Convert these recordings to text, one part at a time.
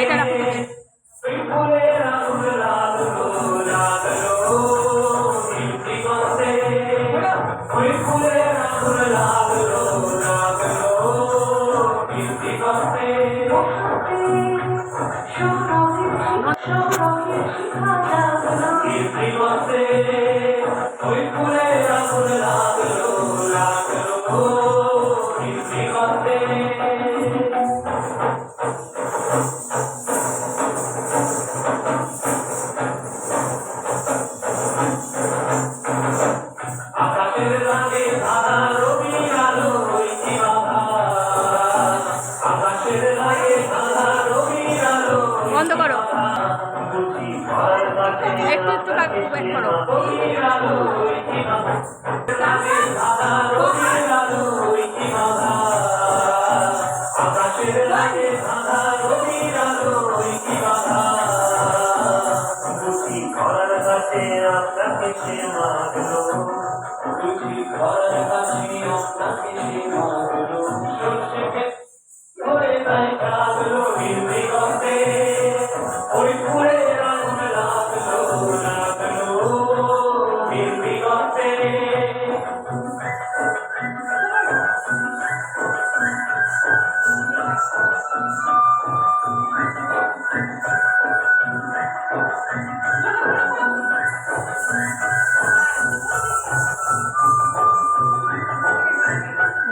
এটা রাখো তুমি। বন্ধ করো, একটু একটু ব্যাক করো।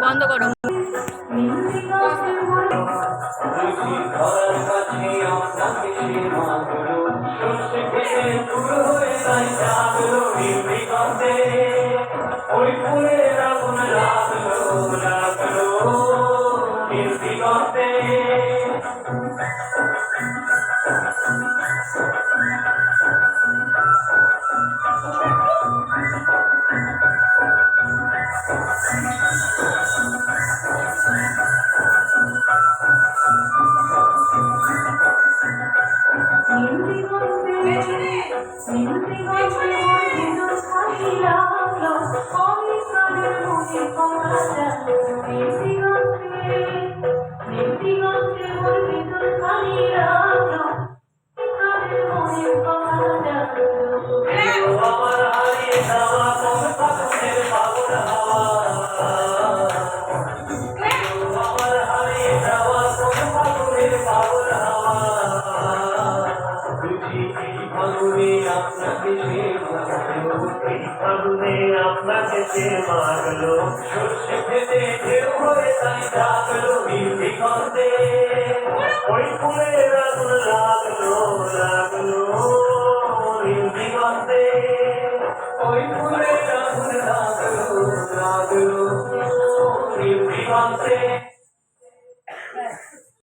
বন্ধ করো। আপনাকে সে মারলো সর্ষে খেতে ঢেউ হয়ে তাই জাগলো নির্বিঘ্নে ওই ফুলের আগুন লাগলো লাগলো নির্বিঘ্নে ওই ফুলের আগুন লাগলো লাগলো নির্বিঘ্নে।